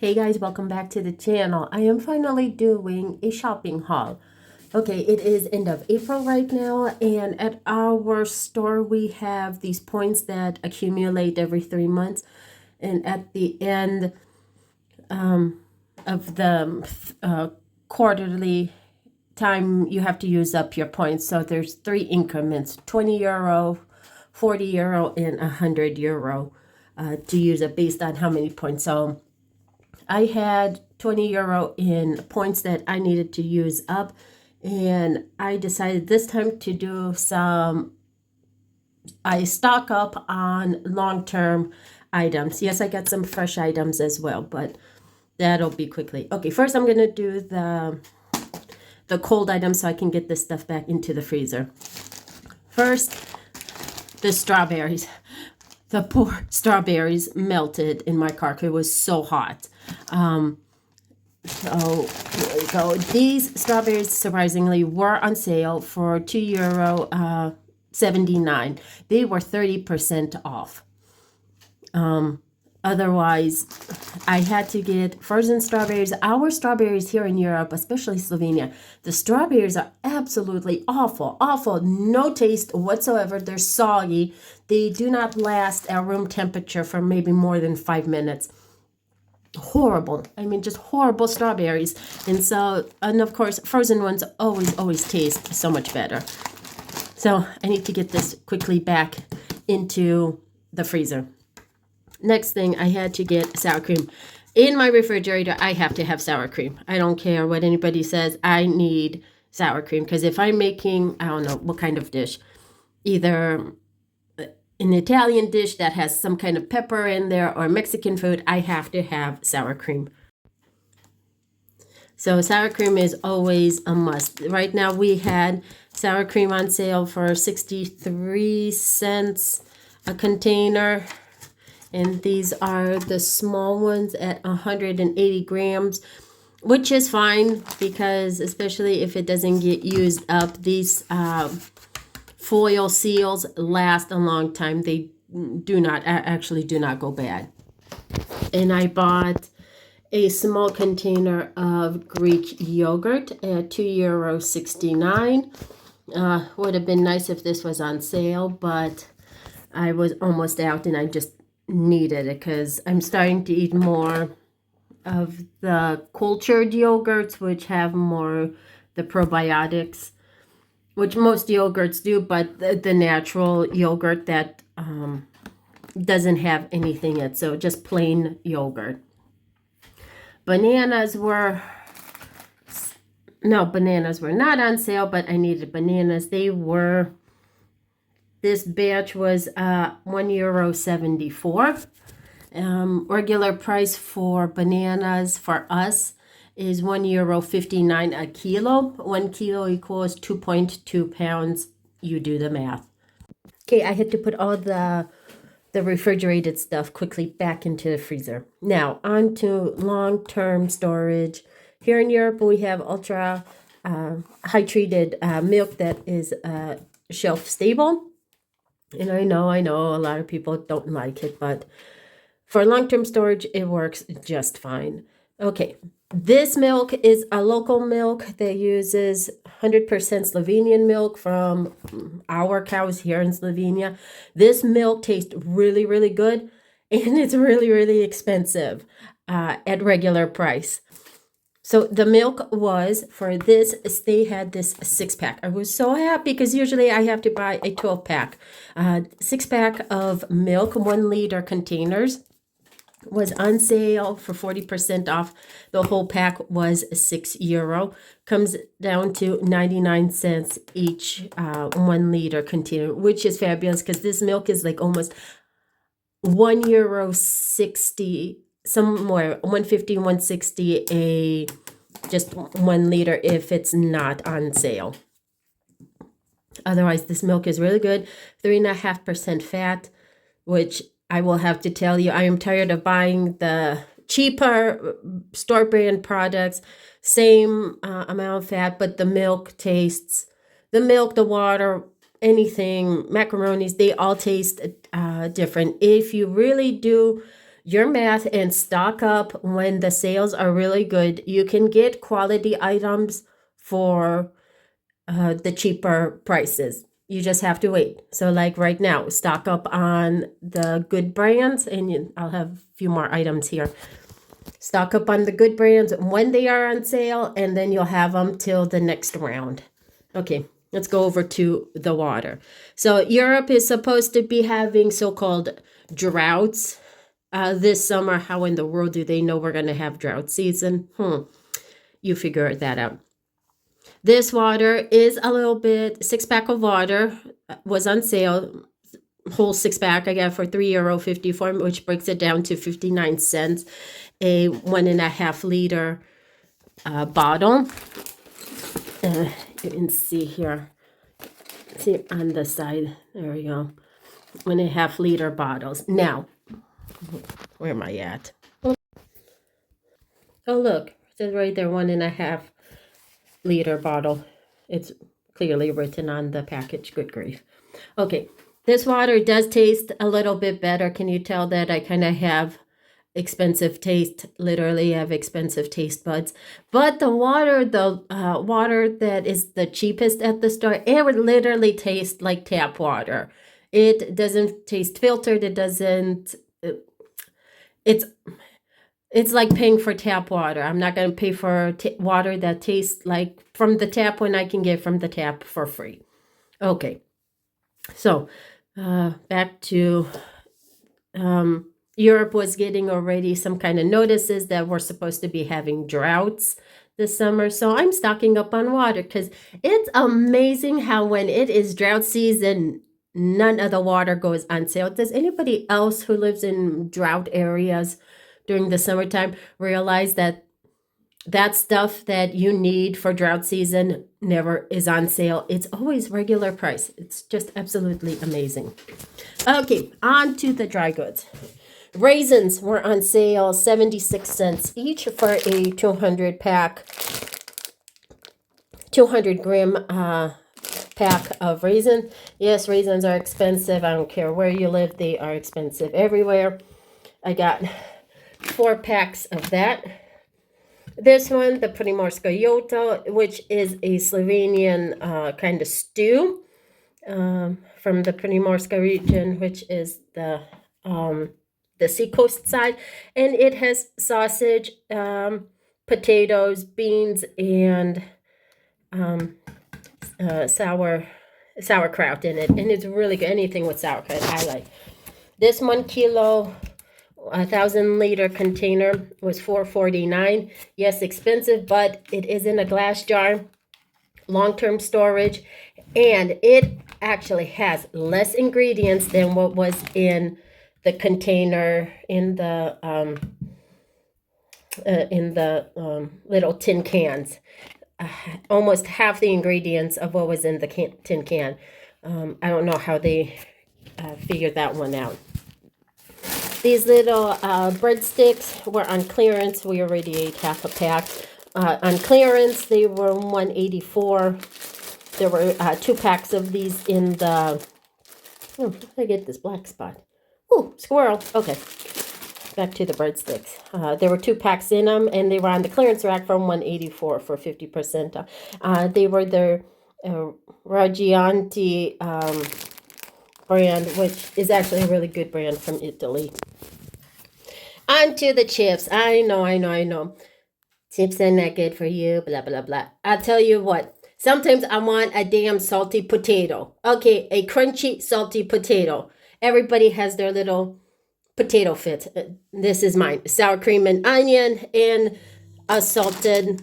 Hey guys, welcome back to the channel. I am finally doing a shopping haul. Okay, it is end of April right now, and at our store we have these points that accumulate every 3 months, and at the end of the quarterly time you have to use up your points. So there's 3 increments, 20 euro, 40 euro, and 100 euro to use it based on how many points. So I had 20 euro in points that I needed to use up, and I decided this time to do I stock up on long-term items. Yes, I got some fresh items as well, but that'll be quickly. Okay, first I'm gonna do the cold items so I can get this stuff back into the freezer. First, the strawberries. The poor strawberries melted in my car because it was so hot. So here we go. These strawberries surprisingly were on sale for €2.79. They were 30% off. Otherwise, I had to get frozen strawberries. Our strawberries here in Europe, especially Slovenia, the strawberries are absolutely awful, awful. No taste whatsoever. They're soggy. They do not last at room temperature for maybe more than 5 minutes. Horrible. I mean, just horrible strawberries. And of course, frozen ones always taste so much better. So I need to get this quickly back into the freezer. Next thing, I had to get sour cream. In my refrigerator, I have to have sour cream. I don't care what anybody says. I need sour cream because if I'm making, I don't know what kind of dish, either an Italian dish that has some kind of pepper in there or Mexican food, I have to have sour cream. So sour cream is always a must. Right now we had sour cream on sale for 63 cents a container. And these are the small ones at 180 grams, which is fine because especially if it doesn't get used up, these foil seals last a long time. They actually do not go bad. And I bought a small container of Greek yogurt at €2.69. Would have been nice if this was on sale, but I was almost out and I just needed it because I'm starting to eat more of the cultured yogurts, which have more the probiotics, which most yogurts do, but the natural yogurt that doesn't have anything in it, so just plain yogurt. Bananas were not on sale, but I needed bananas. This batch was €1.74. Regular price for bananas for us is €1.59 a kilo. 1 kilo equals 2.2 pounds. You do the math. Okay, I had to put all the refrigerated stuff quickly back into the freezer. Now, on to long-term storage. Here in Europe, we have ultra high-treated milk that is shelf stable. And I know a lot of people don't like it, but for long-term storage, it works just fine. Okay, this milk is a local milk that uses 100% Slovenian milk from our cows here in Slovenia. This milk tastes really, really good, and it's really, really expensive at regular price. So the milk was, for this, they had this 6-pack. I was so happy because usually I have to buy a 12-pack. 6-pack of milk, 1 liter containers, was on sale for 40% off. The whole pack was €6. Comes down to 99 cents each 1 liter container, which is fabulous because this milk is like almost €1.60, somewhere 150, 160 just 1 liter if it's not on sale. Otherwise, this milk is really good. 3.5% fat, which I will have to tell you, I am tired of buying the cheaper store brand products, same amount of fat, but the milk, the water, anything, macaronis, they all taste different. If you really do your math and stock up when the sales are really good. You can get quality items for the cheaper prices. You just have to wait. So like right now, stock up on the good brands, and I'll have a few more items here. Stock up on the good brands when they are on sale, and then you'll have them till the next round. Okay, let's go over to the water. So Europe is supposed to be having so-called droughts this summer. How in the world do they know we're going to have drought season? You figure that out. This water is a little bit, 6-pack of water was on sale. Whole 6-pack I got for €3.54, which breaks it down to 59 cents. A 1.5 liter bottle. You can see here. See on the side. There we go. 1.5 liter bottles. Now, where am I at? Oh, look. It says right there 1.5 liter bottle. It's clearly written on the package. Good grief. Okay. This water does taste a little bit better. Can you tell that I kind of have expensive taste? Literally have expensive taste buds. But the water that is the cheapest at the store, it would literally taste like tap water. It doesn't taste filtered. It doesn't. It's like paying for tap water. I'm not going to pay for water that tastes like from the tap when I can get from the tap for free. Okay. So back to Europe was getting already some kind of notices that we're supposed to be having droughts this summer. So I'm stocking up on water because it's amazing how when it is drought season, none of the water goes on sale. Does anybody else who lives in drought areas during the summertime realize that that stuff that you need for drought season never is on sale? It's always regular price. It's just absolutely amazing. Okay, on to the dry goods. Raisins were on sale, 76 cents each for a 200 gram pack of raisins. Yes, raisins are expensive. I don't care where you live. They are expensive everywhere. I got 4 packs of that. This one, the Primorska Jota, which is a Slovenian kind of stew from the Primorska region, which is the seacoast side. And it has sausage, potatoes, beans, and sauerkraut in it. And it's really good. Anything with sauerkraut I like. This 1 kilo 1,000-liter container was $4.49. Yes, expensive, but it is in a glass jar, long-term storage, and it actually has less ingredients than what was in the container in the little tin cans. Almost half the ingredients of what was in the tin can. I don't know how they figured that one out. These little breadsticks were on clearance. We already ate half a pack. On clearance, they were $1.84. There were 2 packs of these in the... Oh, how did I get this black spot? Oh, squirrel. Okay, back to the breadsticks. There were 2 packs in them, and they were on the clearance rack from $1.84 for 50%. They were the Raggianti brand, which is actually a really good brand from Italy. On to the chips. I know. Chips are not good for you, blah, blah, blah. I'll tell you what. Sometimes I want a damn salty potato. Okay, a crunchy, salty potato. Everybody has their little potato fit. This is mine. Sour cream and onion and a salted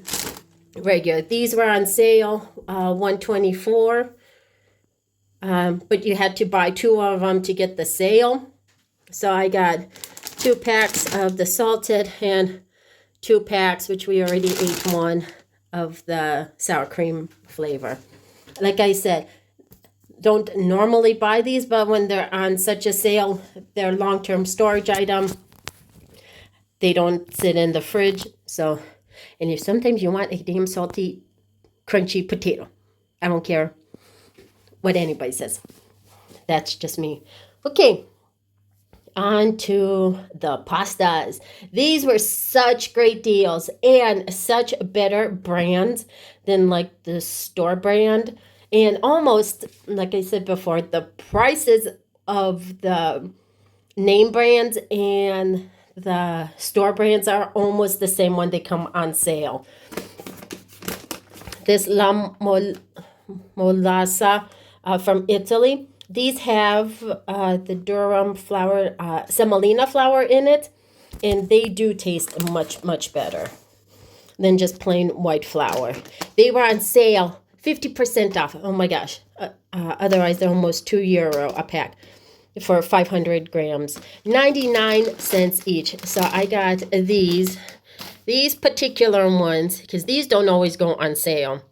regular. These were on sale, $1.24. But you had to buy 2 of them to get the sale. So I got 2 packs of the salted and 2 packs, which we already ate one, of the sour cream flavor. Like I said, don't normally buy these, but when they're on such a sale, they're long-term storage item. They don't sit in the fridge. So, and if sometimes you want a damn salty, crunchy potato, I don't care what anybody says. That's just me. Okay. On to the pastas. These were such great deals and such better brands than like the store brand. And almost, like I said before, the prices of the name brands and the store brands are almost the same when they come on sale. This Molassa from Italy. These have the durum flour, semolina flour in it, and they do taste much, much better than just plain white flour. They were on sale, 50% off. Oh my gosh. Otherwise, they're almost €2 a pack for 500 grams. 99 cents each. So I got these particular ones, because these don't always go on sale.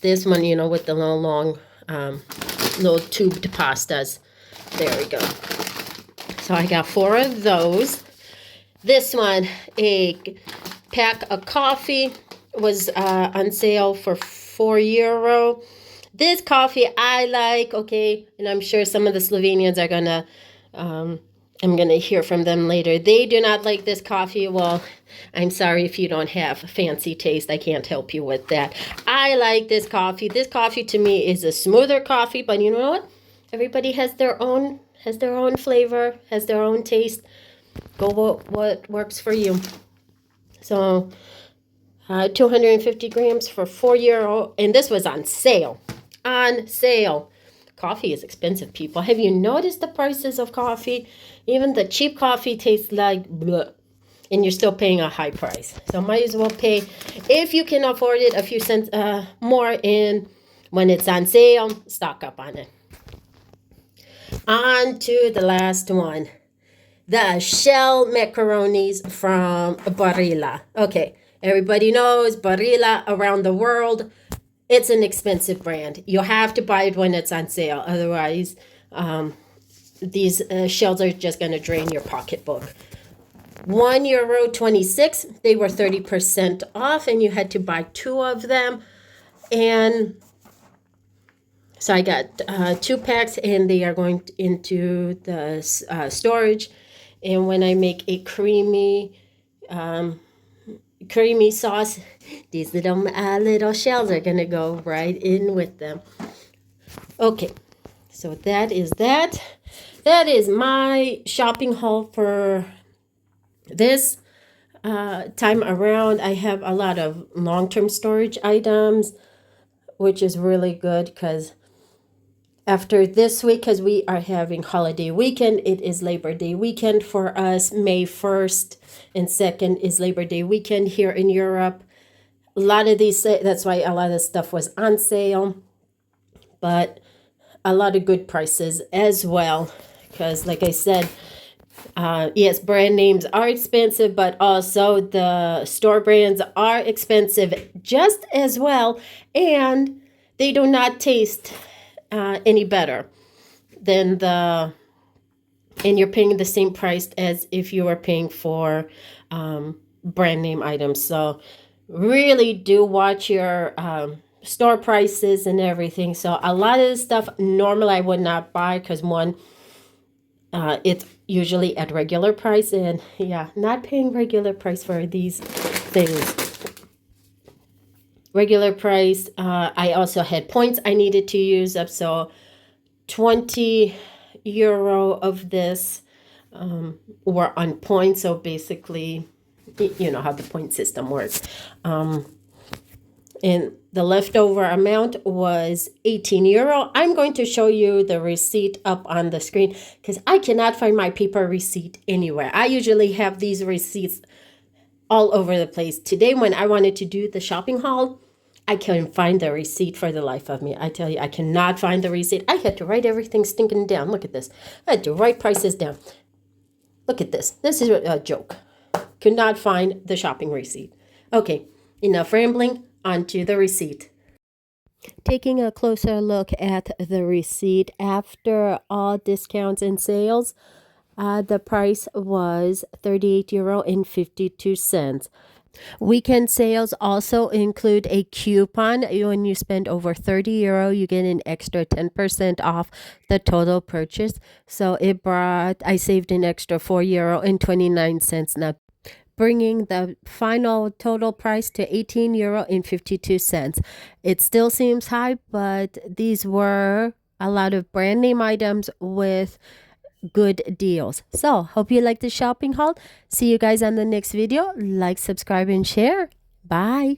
This one, you know, with the little long, little tubed pastas. There we go. So I got 4 of those. This one, a pack of coffee, was on sale for €4. This coffee I like, okay, and I'm sure some of the Slovenians are gonna, I'm gonna hear from them later. They do not like this coffee. Well, I'm sorry if you don't have fancy taste. I can't help you with that. I like this coffee. This coffee to me is a smoother coffee, but you know what? Everybody has their own flavor, has their own taste. Go what works for you. So 250 grams for €4, and this was on sale. On sale. Coffee is expensive, people. Have you noticed the prices of coffee? Even the cheap coffee tastes like bleh, and you're still paying a high price. So might as well pay, if you can afford it, a few cents more in when it's on sale. Stock up on it. On to the last one. The shell macaronis from Barilla. Okay, everybody knows Barilla around the world. It's an expensive brand. You have to buy it when it's on sale. Otherwise, these shells are just going to drain your pocketbook. €1.26. They were 30% off, and you had to buy 2 of them. And so I got 2 packs, and they are going into the storage. And when I make a creamy sauce, these little shells are gonna go right in with them. Okay, so that is that. That is my shopping haul for this time around. I have a lot of long-term storage items, which is really good because after this week, because we are having holiday weekend, it is Labor Day weekend for us. May 1st and 2nd is Labor Day weekend here in Europe. A lot of these, that's why a lot of stuff was on sale, but a lot of good prices as well. Because like I said, yes, brand names are expensive, but also the store brands are expensive just as well. And they do not taste any better than and you're paying the same price as if you were paying for brand name items. So really do watch your store prices and everything. So a lot of the stuff normally I would not buy because one, it's usually at regular price, and yeah, not paying regular price for these things. Regular price. I also had points I needed to use up, so €20 of this were on points. So basically, you know how the point system works. And the leftover amount was €18. I'm going to show you the receipt up on the screen because I cannot find my paper receipt anywhere. I usually have these receipts all over the place. Today, when I wanted to do the shopping haul, I couldn't find the receipt for the life of me. I tell you, I cannot find the receipt. I had to write everything stinking down. Look at this. I had to write prices down. Look at this. This is a joke. Could not find the shopping receipt. Okay, enough rambling. On to the receipt. Taking a closer look at the receipt, after all discounts and sales, the price was €38.52. Weekend sales also include a coupon. When you spend over €30, you get an extra 10% off the total purchase. So I saved an extra €4.29 now, bringing the final total price to €18.52. It still seems high, but these were a lot of brand name items with good deals. So hope you like the shopping haul. See you guys on the next video. Like, subscribe, and share. Bye.